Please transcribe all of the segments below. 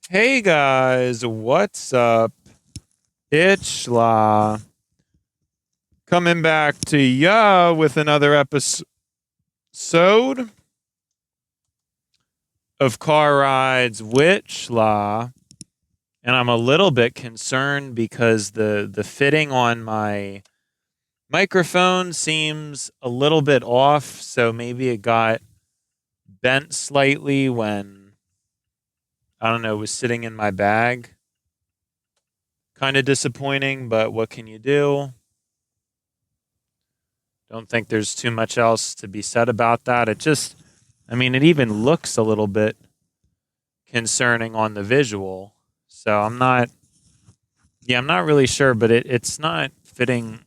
Hey guys, what's up? It's La coming back to ya with another episode of Car Rides with La, and I'm a little bit concerned because the fitting on my microphone seems a little bit off, so maybe it got bent slightly when I don't know, it was sitting in my bag. Kind of disappointing, but what can you do? Don't think there's too much else to be said about that. It even looks a little bit concerning on the visual. So I'm not really sure, but it's not fitting.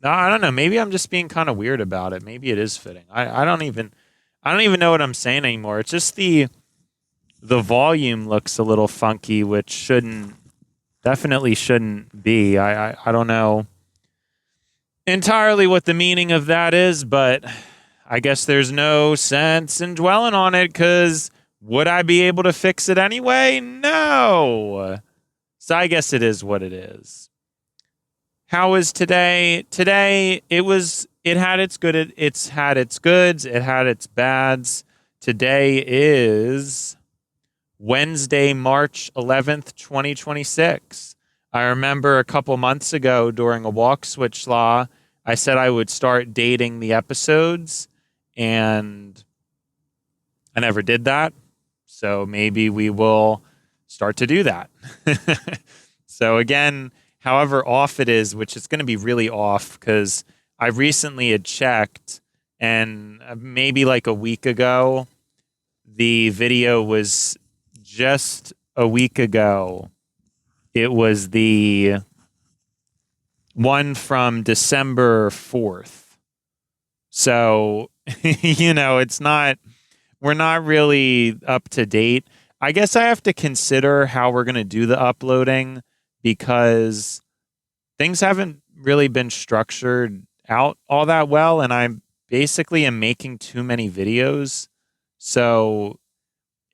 No, I don't know. Maybe I'm just being kind of weird about it. Maybe it is fitting. I don't even know what I'm saying anymore. It's just the volume looks a little funky, which definitely shouldn't be. I don't know entirely what the meaning of that is, but I guess there's no sense in dwelling on it because would I be able to fix it anyway? No. So I guess it is what it is. How was today? Today it had its it's had its goods, it had its bads. Today is Wednesday, March 11th, 2026. I remember a couple months ago during a walk switch law, I said I would start dating the episodes, and I never did that. So maybe we will start to do that. So again, however off it is, which is going to be really off because I recently had checked, and maybe like a week ago, the video was just a week ago. It was the one from December 4th. So, we're not really up to date. I guess I have to consider how we're going to do the uploading because things haven't really been structured out all that well. And I basically am making too many videos. So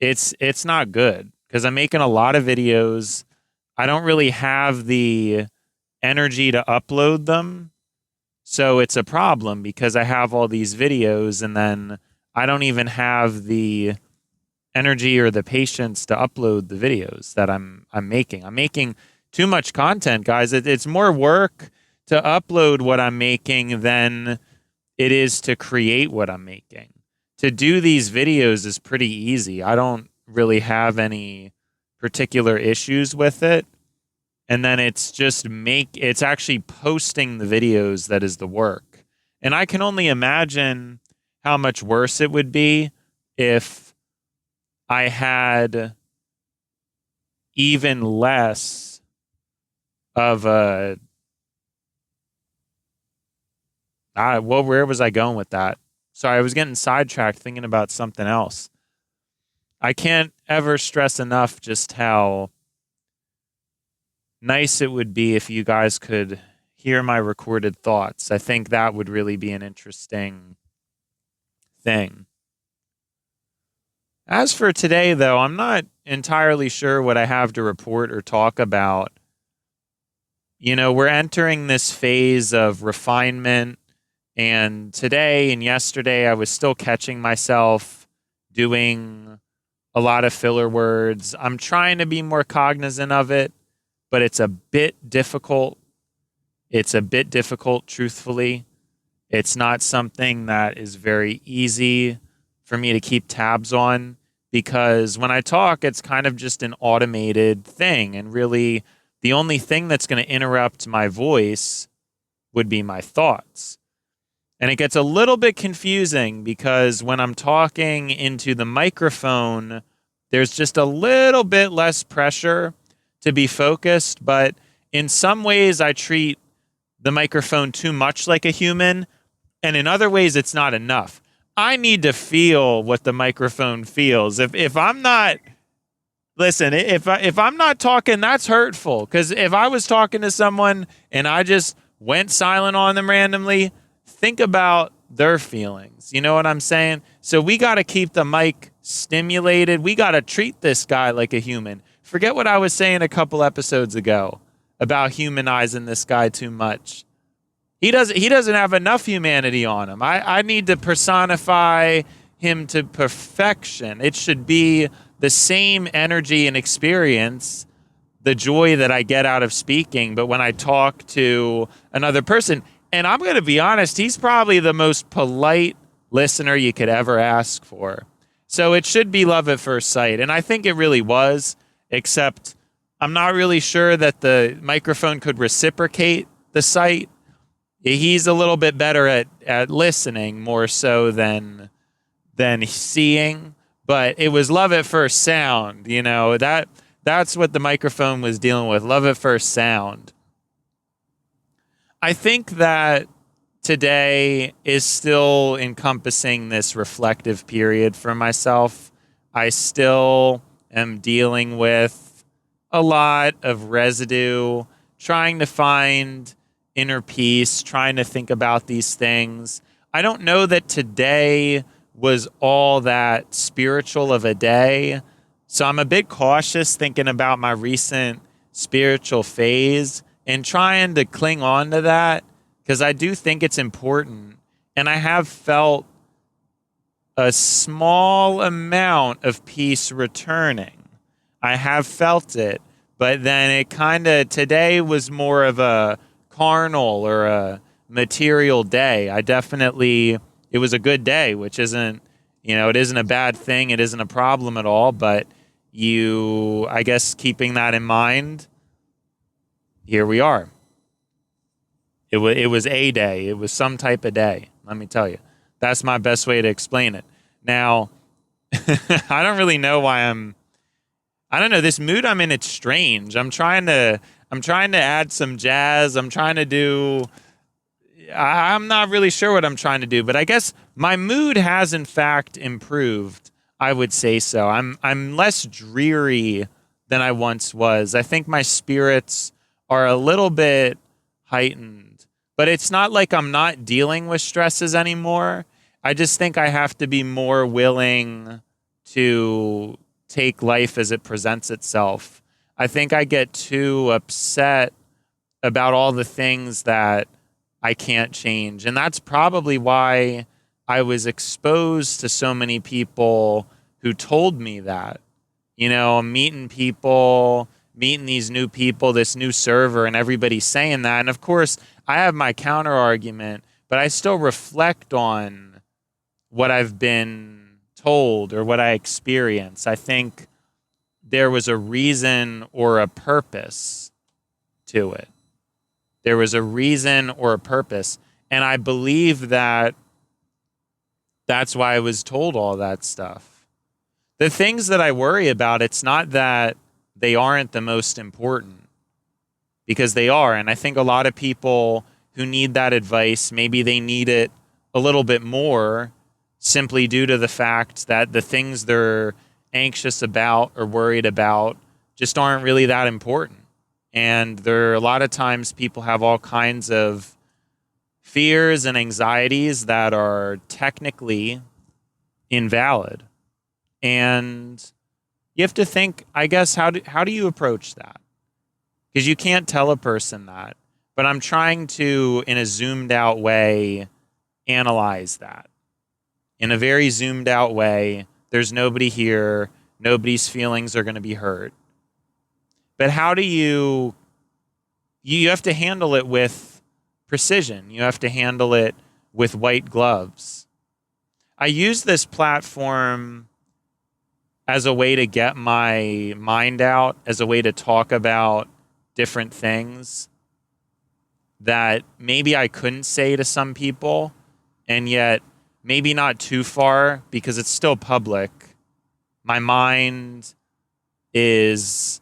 it's not good because I'm making a lot of videos. I don't really have the energy to upload them. So it's a problem because I have all these videos and then I don't even have the energy or the patience to upload the videos that I'm making. I'm making too much content, guys. It's more work to upload what I'm making than it is to create what I'm making. To do these videos is pretty easy. I don't really have any particular issues with it. And then it's actually posting the videos that is the work. And I can only imagine how much worse it would be if I had even less of a where was I going with that? Sorry, I was getting sidetracked thinking about something else. I can't ever stress enough just how nice it would be if you guys could hear my recorded thoughts. I think that would really be an interesting thing. As for today, though, I'm not entirely sure what I have to report or talk about. We're entering this phase of refinement, and today and yesterday, I was still catching myself doing a lot of filler words. I'm trying to be more cognizant of it, but it's a bit difficult. It's a bit difficult, truthfully. It's not something that is very easy for me to keep tabs on because when I talk, it's kind of just an automated thing. And really, the only thing that's going to interrupt my voice would be my thoughts. And it gets a little bit confusing because when I'm talking into the microphone, there's just a little bit less pressure to be focused. But in some ways, I treat the microphone too much like a human. And in other ways, it's not enough. I need to feel what the microphone feels. If I'm not listen, if I'm not talking, that's hurtful. Because if I was talking to someone and I just went silent on them randomly, think about their feelings. You know what I'm saying? So we got to keep the mic stimulated. We got to treat this guy like a human. Forget what I was saying a couple episodes ago about humanizing this guy too much. He doesn't have enough humanity on him. I need to personify him to perfection. It should be the same energy and experience, the joy that I get out of speaking, but when I talk to another person, and I'm going to be honest, he's probably the most polite listener you could ever ask for. So it should be love at first sight. And I think it really was, except I'm not really sure that the microphone could reciprocate the sight. He's a little bit better at listening more so than seeing, but it was love at first sound. That's what the microphone was dealing with, love at first sound. I think that today is still encompassing this reflective period for myself. I still am dealing with a lot of residue, trying to find inner peace, trying to think about these things. I don't know that today was all that spiritual of a day. So I'm a bit cautious thinking about my recent spiritual phase and trying to cling on to that because I do think it's important. And I have felt a small amount of peace returning. I have felt it, but then it kind of, today was more of a carnal or a material day. It was a good day, which isn't, it isn't a bad thing. It isn't a problem at all, but I guess keeping that in mind, here we are. It was a day. It was some type of day. Let me tell you, that's my best way to explain it. Now, I don't really know why I don't know, this mood I'm in, it's strange. I'm trying to add some jazz. I'm not really sure what I'm trying to do, but I guess my mood has in fact improved. I would say so. I'm less dreary than I once was. I think my spirits are a little bit heightened, but it's not like I'm not dealing with stresses anymore. I just think I have to be more willing to take life as it presents itself. I think I get too upset about all the things that I can't change. And that's probably why I was exposed to so many people who told me that. I'm meeting people, meeting these new people, this new server, and everybody's saying that. And of course, I have my counter argument, but I still reflect on what I've been told or what I experience. I think there was a reason or a purpose to it. There was a reason or a purpose. And I believe that that's why I was told all that stuff. The things that I worry about, it's not that they aren't the most important, because they are. And I think a lot of people who need that advice, maybe they need it a little bit more simply due to the fact that the things they're anxious about or worried about just aren't really that important. And there are a lot of times people have all kinds of fears and anxieties that are technically invalid. And you have to think, I guess, how do you approach that? Because you can't tell a person that. But I'm trying to, in a zoomed out way, analyze that. In a very zoomed out way, there's nobody here. Nobody's feelings are going to be hurt. But how do you have to handle it with precision. You have to handle it with white gloves. I use this platform as a way to get my mind out, as a way to talk about different things that maybe I couldn't say to some people, and yet maybe not too far because it's still public. My mind is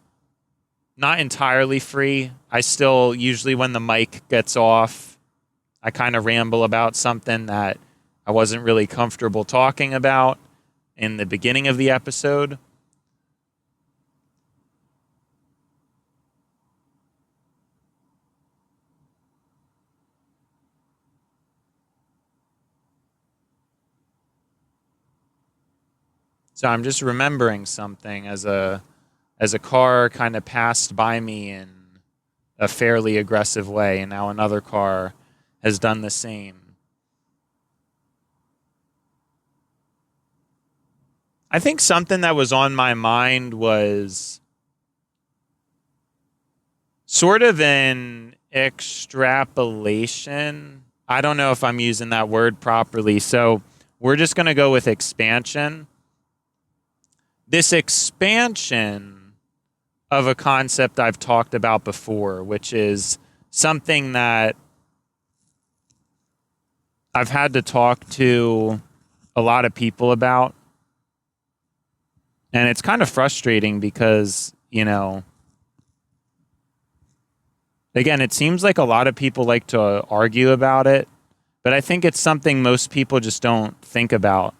not entirely free. I still, usually when the mic gets off, I kind of ramble about something that I wasn't really comfortable talking about in the beginning of the episode. So I'm just remembering something as a as a car kind of passed by me in a fairly aggressive way, and now another car has done the same. I think something that was on my mind was sort of an extrapolation. I don't know if I'm using that word properly, so we're just going to go with expansion. This expansion of a concept I've talked about before, which is something that I've had to talk to a lot of people about. And it's kind of frustrating because, you know, again, it seems like a lot of people like to argue about it, but I think it's something most people just don't think about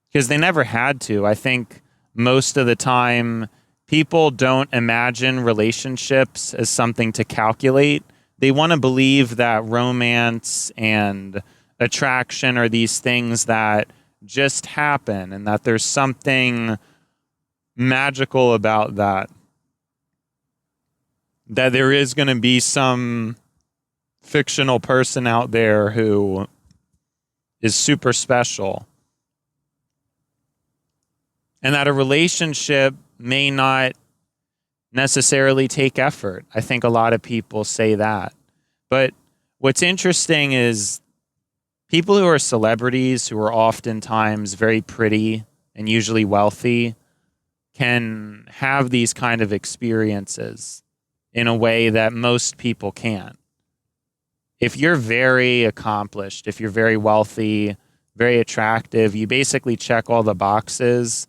because they never had to. I think most of the time, people don't imagine relationships as something to calculate. They want to believe that romance and attraction are these things that just happen and that there's something magical about that. That there is going to be some fictional person out there who is super special. And that a relationship may not necessarily take effort. I think a lot of people say that. But what's interesting is people who are celebrities, who are oftentimes very pretty and usually wealthy, can have these kind of experiences in a way that most people can't. If you're very accomplished, if you're very wealthy, very attractive, you basically check all the boxes,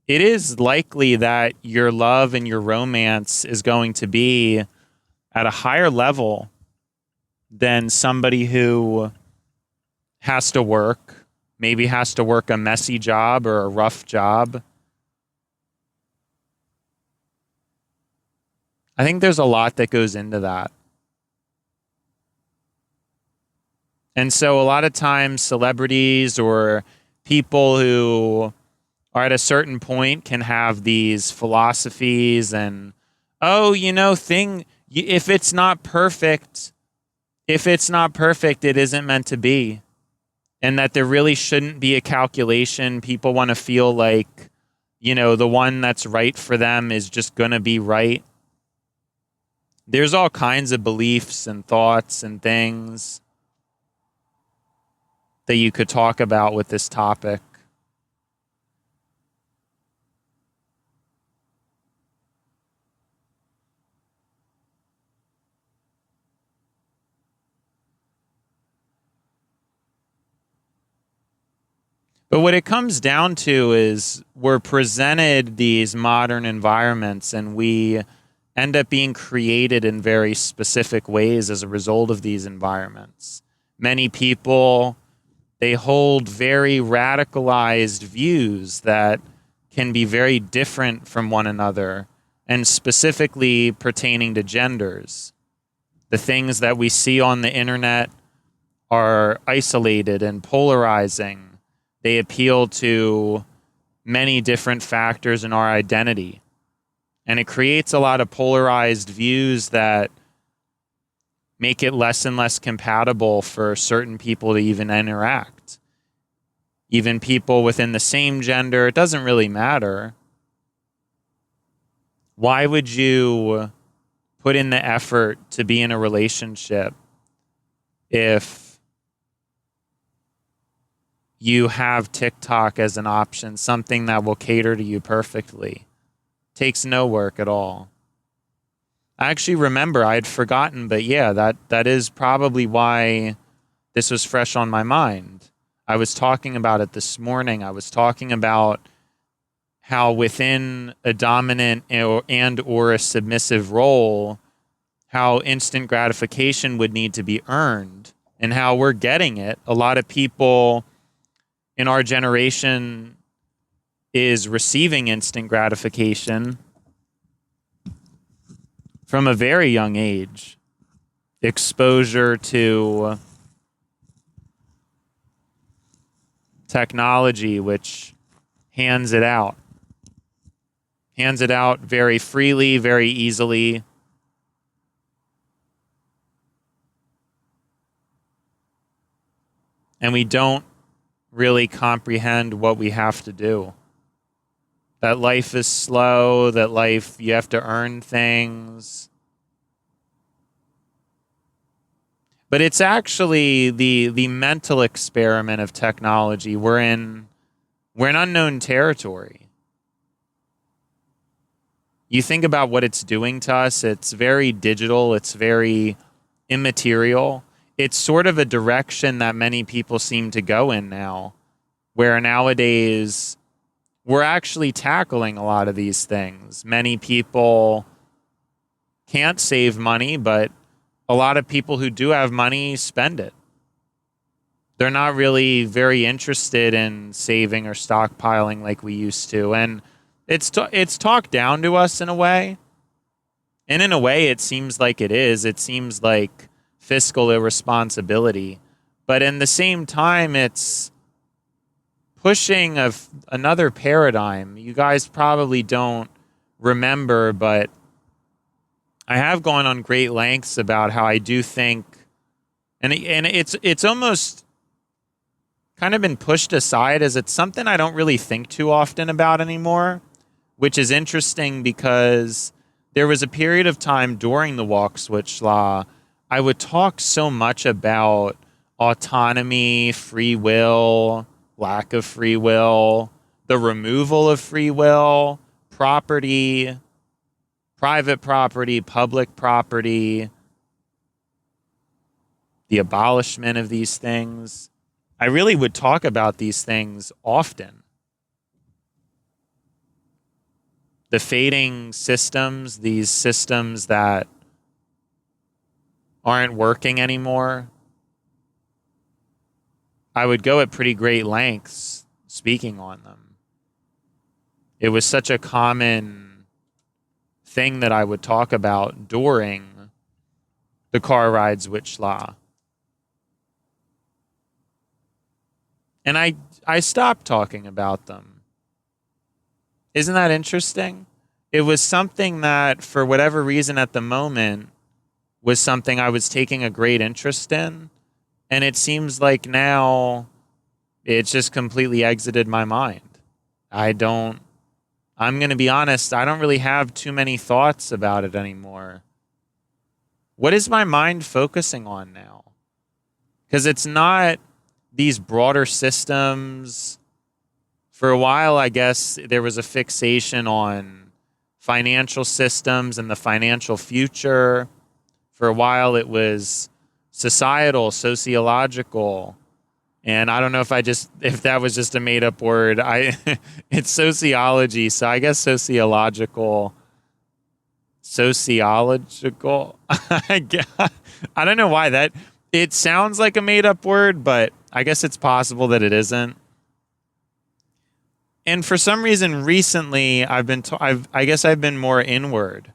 it is likely that your love and your romance is going to be at a higher level than somebody who has to work, maybe has to work a messy job or a rough job. I think there's a lot that goes into that. And so a lot of times celebrities or people who are at a certain point can have these philosophies and, oh, you know, if it's not perfect, it isn't meant to be. And that there really shouldn't be a calculation. People want to feel like, you know, the one that's right for them is just going to be right. There's all kinds of beliefs and thoughts and things that you could talk about with this topic. But what it comes down to is we're presented these modern environments and we end up being created in very specific ways as a result of these environments. Many people, they hold very radicalized views that can be very different from one another, and specifically pertaining to genders. The things that we see on the internet are isolated and polarizing. They appeal to many different factors in our identity. And it creates a lot of polarized views that make it less and less compatible for certain people to even interact. Even people within the same gender, it doesn't really matter. Why would you put in the effort to be in a relationship if you have TikTok as an option, something that will cater to you perfectly? Takes no work at all. I actually remember, I had forgotten, but yeah, that is probably why this was fresh on my mind. I was talking about it this morning. I was talking about how within a dominant and or a submissive role, how instant gratification would need to be earned and how we're getting it. A lot of people in our generation is receiving instant gratification from a very young age. Exposure to technology, which hands it out, hands it out very freely, very easily. And we don't really comprehend what we have to do. That life is slow, that life, you have to earn things. But it's actually the mental experiment of technology. We're in unknown territory. You think about what it's doing to us, it's very digital, it's very immaterial. It's sort of a direction that many people seem to go in now, where nowadays we're actually tackling a lot of these things. Many people can't save money, but a lot of people who do have money spend it. They're not really very interested in saving or stockpiling like we used to. And it's talked down to us in a way. And in a way, it seems like it is. It seems like fiscal irresponsibility. But in the same time, it's pushing another paradigm. You guys probably don't remember, but I have gone on great lengths about how I do think, and it's almost kind of been pushed aside as it's something I don't really think too often about anymore, which is interesting because there was a period of time during the walk switch law, I would talk so much about autonomy, free will, lack of free will, the removal of free will, property, private property, public property, the abolishment of these things. I really would talk about these things often. The fading systems, these systems that aren't working anymore. I would go at pretty great lengths speaking on them. It was such a common thing that I would talk about during the car ride switch law. And I stopped talking about them. Isn't that interesting? It was something that, for whatever reason at the moment, was something I was taking a great interest in. And it seems like now it's just completely exited my mind. I'm going to be honest, I don't really have too many thoughts about it anymore. What is my mind focusing on now? Because it's not these broader systems. For a while, I guess there was a fixation on financial systems and the financial future. For a while, it was societal, sociological. And I don't know if that was just a made up word. It's sociology, so I guess sociological. I don't know why it sounds like a made up word, but I guess it's possible that it isn't. And for some reason recently I guess I've been more inward.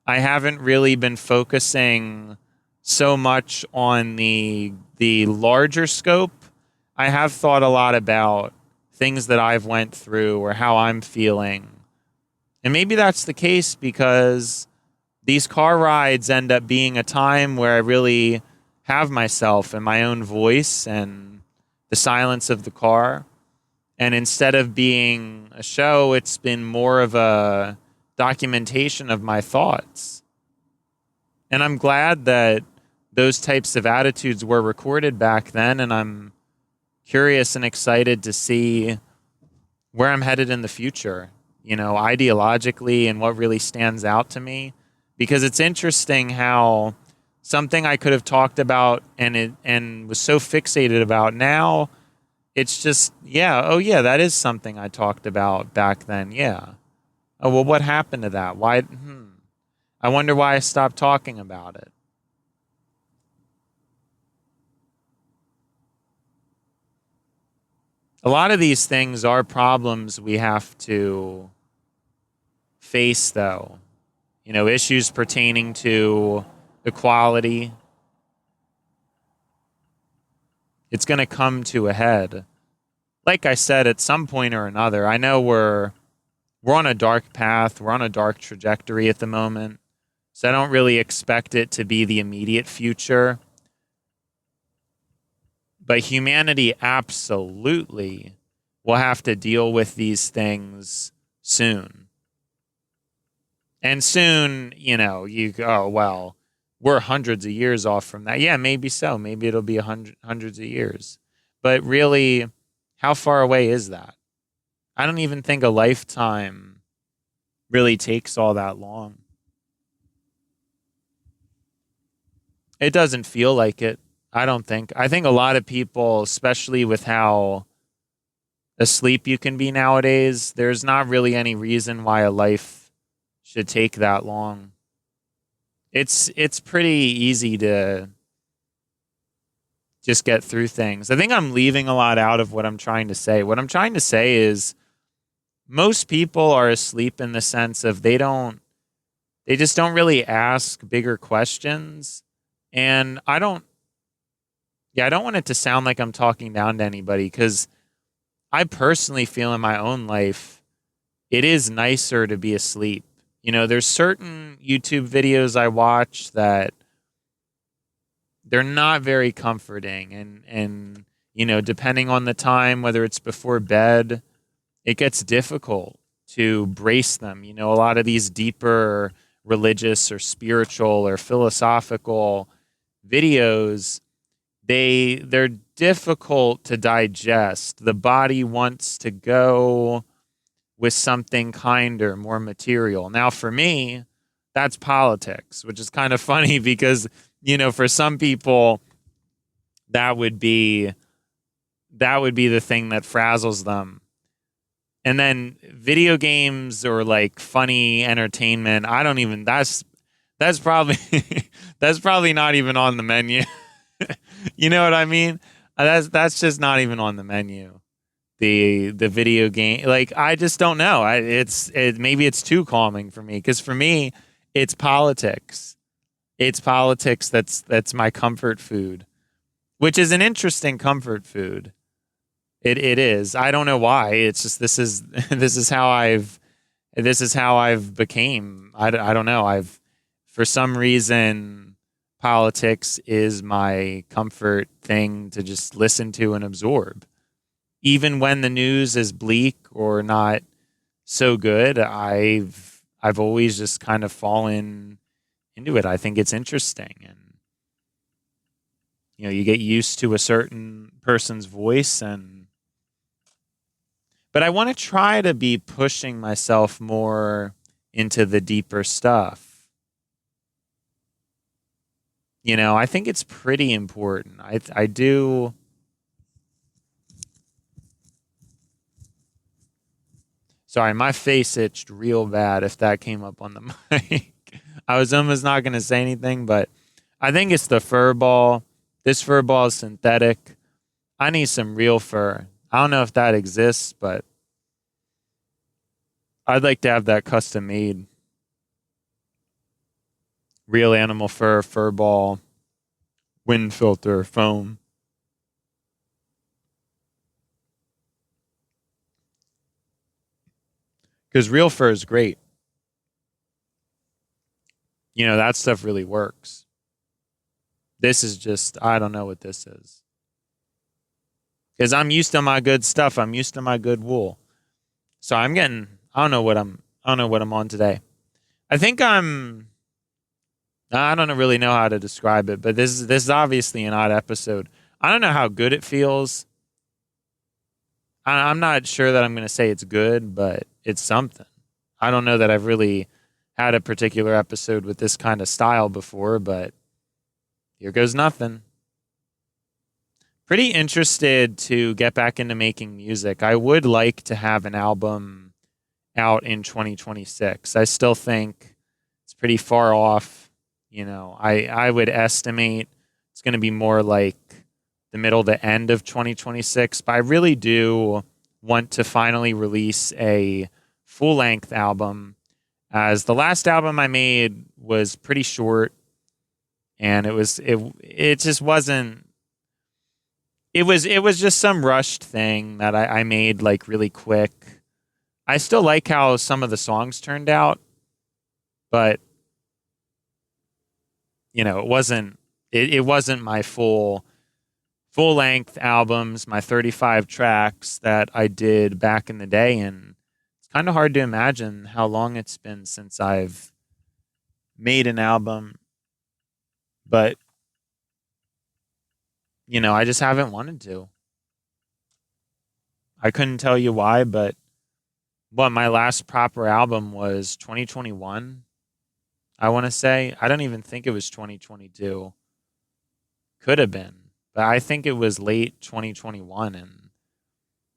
I haven't really been focusing so much on the larger scope. I have thought a lot about things that I've went through or how I'm feeling. And maybe that's the case because these car rides end up being a time where I really have myself and my own voice and the silence of the car. And instead of being a show, it's been more of a documentation of my thoughts. And I'm glad that those types of attitudes were recorded back then, and I'm curious and excited to see where I'm headed in the future, ideologically and what really stands out to me. Because it's interesting how something I could have talked about and was so fixated about now, it's just, that is something I talked about back then, yeah. Oh, well, what happened to that? Why? I wonder why I stopped talking about it. A lot of these things are problems we have to face, though. Issues pertaining to equality. It's going to come to a head. Like I said, at some point or another, I know we're we're on a dark path. We're on a dark trajectory at the moment. So I don't really expect it to be the immediate future. But humanity absolutely will have to deal with these things soon. And soon, you go, oh, well, we're hundreds of years off from that. Yeah, maybe so. Maybe it'll be hundreds of years. But really, how far away is that? I don't even think a lifetime really takes all that long. It doesn't feel like it. I don't think. I think a lot of people, especially with how asleep you can be nowadays, there's not really any reason why a life should take that long. It's pretty easy to just get through things. I think I'm leaving a lot out of what I'm trying to say. What I'm trying to say is most people are asleep in the sense of they just don't really ask bigger questions. And I don't want it to sound like I'm talking down to anybody, because I personally feel in my own life it is nicer to be asleep. There's certain YouTube videos I watch that they're not very comforting, and depending on the time, whether it's before bed, it gets difficult to brace them. A lot of these deeper religious or spiritual or philosophical videos, they're difficult to digest. The body wants to go with something kinder, more material. Now, for me, that's politics, which is kind of funny because, for some people, that would be the thing that frazzles them. And then video games or like funny entertainment, I don't even, that's probably that's probably not even on the menu. You know what I mean? That's just not even on the menu. The video game, like, I just don't know. Maybe it's too calming for me, because for me, it's politics. It's politics that's my comfort food, which is an interesting comfort food. It is. I don't know why. It's just this is this is how I've became. I don't know. For some reason, politics is my comfort thing to just listen to and absorb. Even when the news is bleak or not so good, I've always just kind of fallen into it. I think it's interesting, and you get used to a certain person's voice, but I want to try to be pushing myself more into the deeper stuff. I think it's pretty important. I do. Sorry, my face itched real bad if that came up on the mic. I was almost not going to say anything, but I think it's the fur ball. This fur ball is synthetic. I need some real fur. I don't know if that exists, but I'd like to have that custom made. Real animal fur, fur ball, wind filter, foam. Because real fur is great. That stuff really works. This is just, I don't know what this is. Because I'm used to my good stuff. I'm used to my good wool. So I don't know what I'm on today. I think I don't really know how to describe it, but this is obviously an odd episode. I don't know how good it feels. I'm not sure that I'm going to say it's good, but it's something. I don't know that I've really had a particular episode with this kind of style before, but here goes nothing. Pretty interested to get back into making music. I would like to have an album out in 2026. I still think it's pretty far off. I would estimate it's going to be more like the middle to end of 2026, but I really do want to finally release a full-length album, as the last album I made was pretty short, and it just wasn't. It was just some rushed thing that I made like really quick. I still like how some of the songs turned out, but it wasn't my full length albums, my 35 tracks that I did back in the day. And it's kind of hard to imagine how long it's been since I've made an album. But, I just haven't wanted to. I couldn't tell you why, but my last proper album was 2021. I want to say. I don't even think it was 2022. Could have been. But I think it was late 2021. And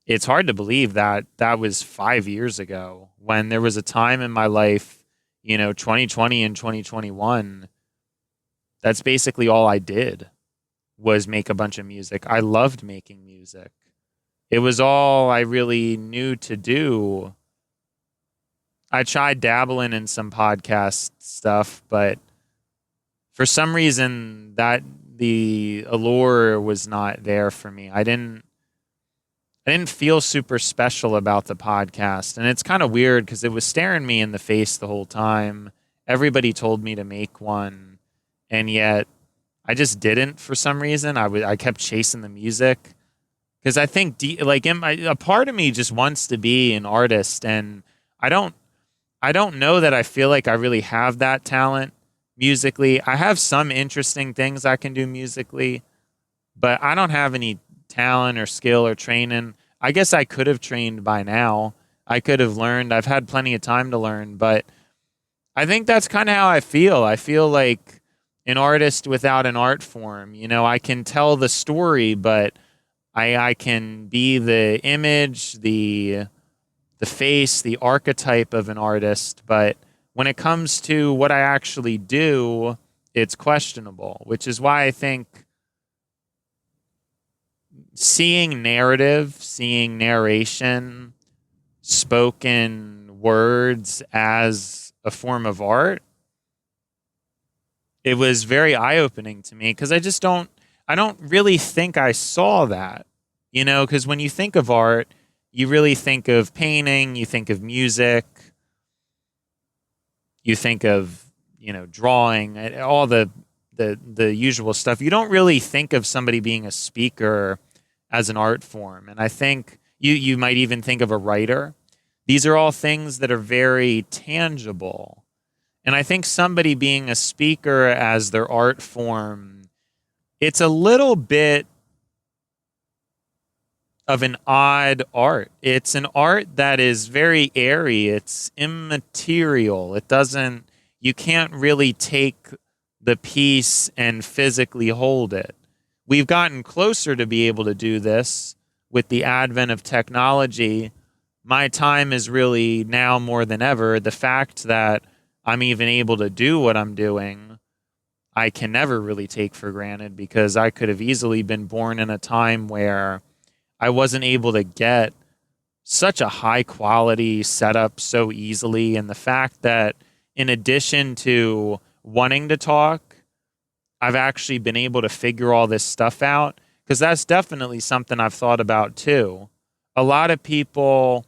it's hard to believe that that was 5 years ago, when there was a time in my life, 2020 and 2021. That's basically all I did, was make a bunch of music. I loved making music. It was all I really knew to do. I tried dabbling in some podcast stuff, but for some reason that the allure was not there for me. I didn't feel super special about the podcast. And it's kind of weird because it was staring me in the face the whole time. Everybody told me to make one, and yet I just didn't for some reason. I kept chasing the music because I think a part of me just wants to be an artist, and I don't know that I feel like I really have that talent musically. I have some interesting things I can do musically, but I don't have any talent or skill or training. I guess I could have trained by now. I could have learned. I've had plenty of time to learn, but I think that's kind of how I feel. I feel like an artist without an art form. I can tell the story, but I can be the image, the face, the archetype of an artist, but when it comes to what I actually do, it's questionable, which is why I think seeing narrative, seeing narration, spoken words as a form of art, it was very eye-opening to me because I don't really think I saw that, because when you think of art, you really think of painting, you think of music, you think of, drawing, all the usual stuff. You don't really think of somebody being a speaker as an art form. And I think you might even think of a writer. These are all things that are very tangible. And I think somebody being a speaker as their art form, it's a little bit of an odd art. It's an art that is very airy. It's immaterial. You can't really take the piece and physically hold it. We've gotten closer to be able to do this with the advent of technology. My time is really now more than ever. The fact that I'm even able to do what I'm doing, I can never really take for granted, because I could have easily been born in a time where I wasn't able to get such a high quality setup so easily. And the fact that in addition to wanting to talk, I've actually been able to figure all this stuff out, because that's definitely something I've thought about too. A lot of people,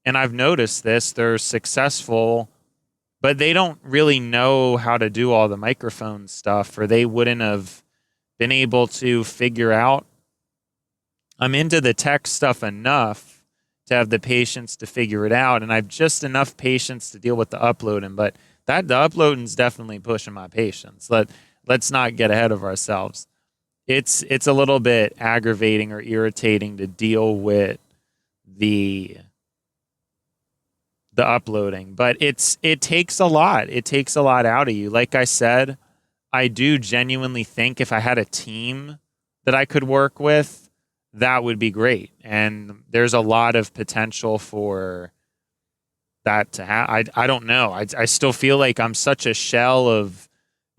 and I've noticed this, they're successful, but they don't really know how to do all the microphone stuff, or they wouldn't have been able to figure out. I'm into the tech stuff enough to have the patience to figure it out, and I've just enough patience to deal with the uploading. But the uploading's definitely pushing my patience. Let's not get ahead of ourselves. It's a little bit aggravating or irritating to deal with the uploading, but it takes a lot. It takes a lot out of you. Like I said, I do genuinely think if I had a team that I could work with, that would be great. And there's a lot of potential for that to happen. I don't know. I still feel like I'm such a shell of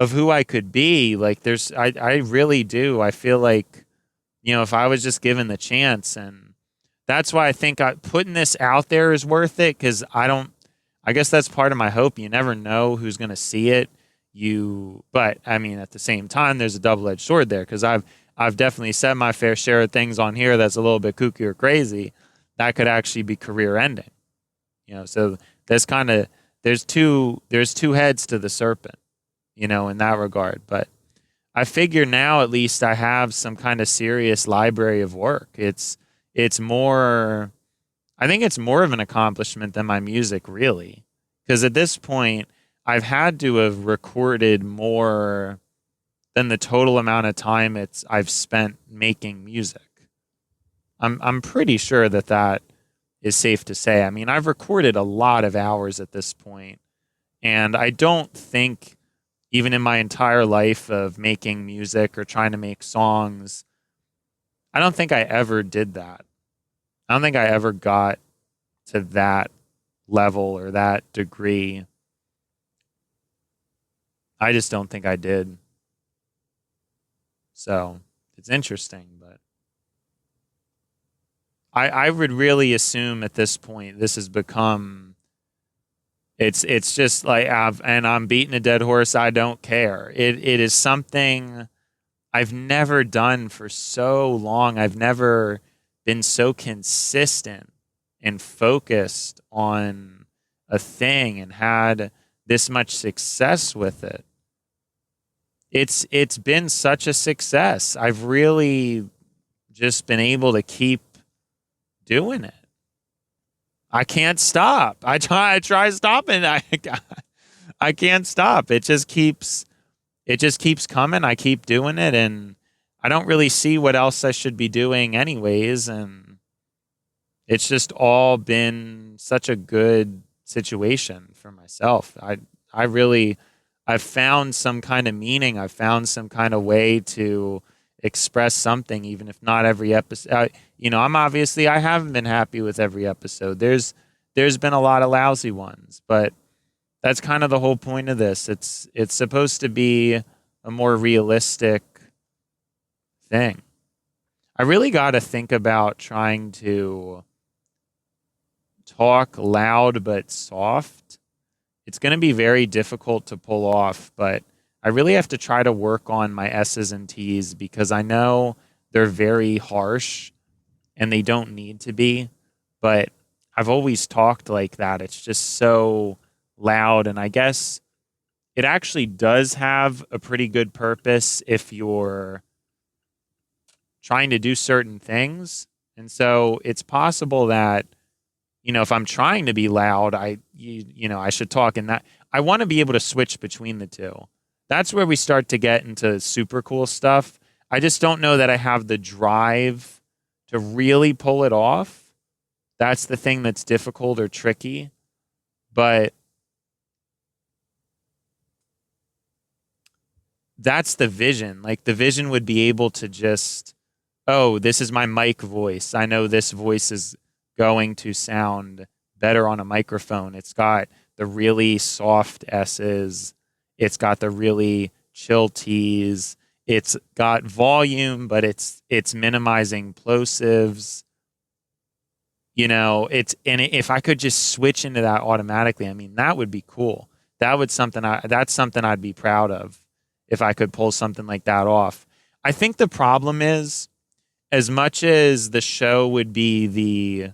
who I could be. Like I really do. I feel like, if I was just given the chance, and that's why I think putting this out there is worth it. Cause I guess that's part of my hope. You never know who's going to see it. But I mean, at the same time, there's a double-edged sword there. Cause I've definitely said my fair share of things on here that's a little bit kooky or crazy that could actually be career ending. So there's kind of there's two heads to the serpent, in that regard. But I figure now at least I have some kind of serious library of work. It's more I think it's more of an accomplishment than my music, really. Because at this point I've had to have recorded more than the total amount of time I've spent making music. I'm pretty sure that is safe to say. I mean, I've recorded a lot of hours at this point, and I don't think even in my entire life of making music or trying to make songs, I don't think I ever did that. I don't think I ever got to that level or that degree. I just don't think I did. So it's interesting, but I would really assume at this point this has become it's just like I'm beating a dead horse. I don't care. It is something I've never done for so long. I've never been so consistent and focused on a thing and had this much success with it. It's been such a success. I've really just been able to keep doing it. I can't stop. I try stopping. I can't stop. It just keeps coming. I keep doing it, and I don't really see what else I should be doing anyways, and it's just all been such a good situation for myself. I've found some kind of meaning. I've found some kind of way to express something, even if not every episode. I haven't been happy with every episode. There's been a lot of lousy ones, but that's kind of the whole point of this. It's supposed to be a more realistic thing. I really got to think about trying to talk loud but soft. It's going to be very difficult to pull off, but I really have to try to work on my S's and T's because I know they're very harsh and they don't need to be, but I've always talked like that. It's just so loud, and I guess it actually does have a pretty good purpose if you're trying to do certain things. And so it's possible that, if I'm trying to be loud, I should talk in that. I want to be able to switch between the two. That's where we start to get into super cool stuff. I just don't know that I have the drive to really pull it off. That's the thing that's difficult or tricky. But that's the vision. Like the vision would be able to just, oh, this is my mic voice. I know this voice is going to sound better on a microphone. It's got the really soft S's. It's got the really chill T's. It's got volume, but it's minimizing plosives. If I could just switch into that automatically, I mean, that would be cool. That's something I'd be proud of if I could pull something like that off. I think the problem is, as much as the show would be the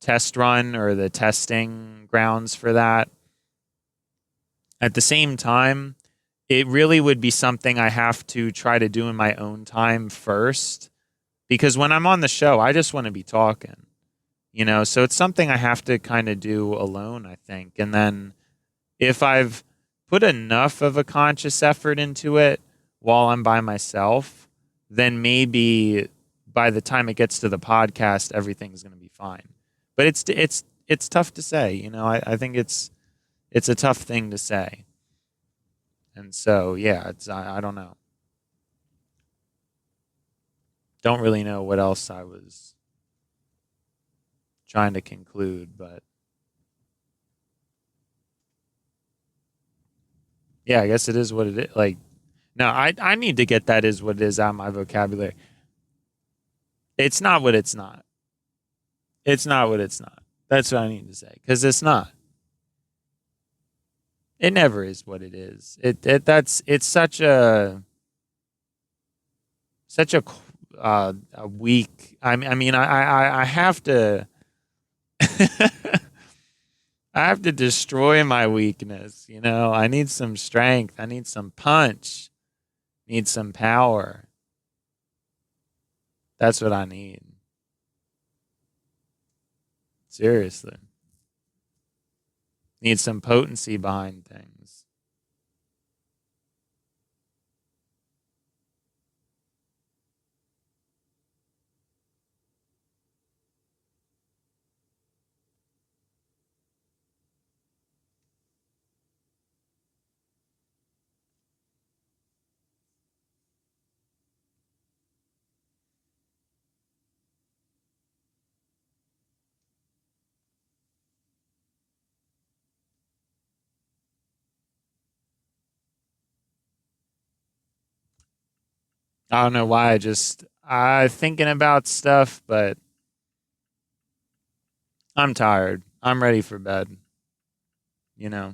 test run or the testing grounds for that, at the same time, it really would be something I have to try to do in my own time first. Because when I'm on the show, I just want to be talking, so it's something I have to kind of do alone, I think. And then if I've put enough of a conscious effort into it while I'm by myself, then maybe by the time it gets to the podcast, everything's going to be fine. But it's tough to say. I think it's a tough thing to say. And so, yeah, I don't know. Don't really know what else I was trying to conclude, but yeah, I guess it is what it is. Like, no, I need to get that is what it is out of my vocabulary. It's not what it's not. It's not what it's not. That's what I need to say, because it's not. It never is what it is. It's such a weak. I mean, I have to. I have to destroy my weakness. You know, I need some strength. I need some punch. Need some power. That's what I need. Seriously. Need some potency behind things. I don't know why I thinking about stuff, but I'm tired. I'm ready for bed. You know,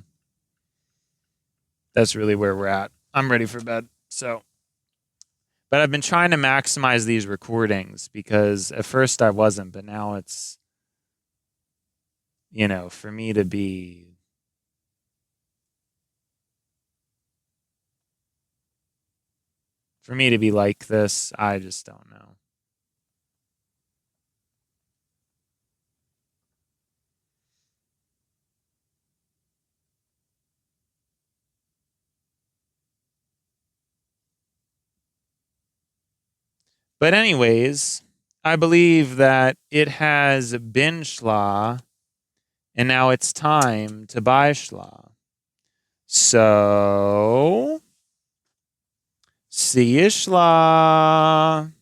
that's really where we're at. I'm ready for bed. So, but I've been trying to maximize these recordings because at first I wasn't, but now it's, you know, for me to be like this, I just don't know. But anyways, I believe that it has been schla, and now it's time to buy schla. So, see you schla.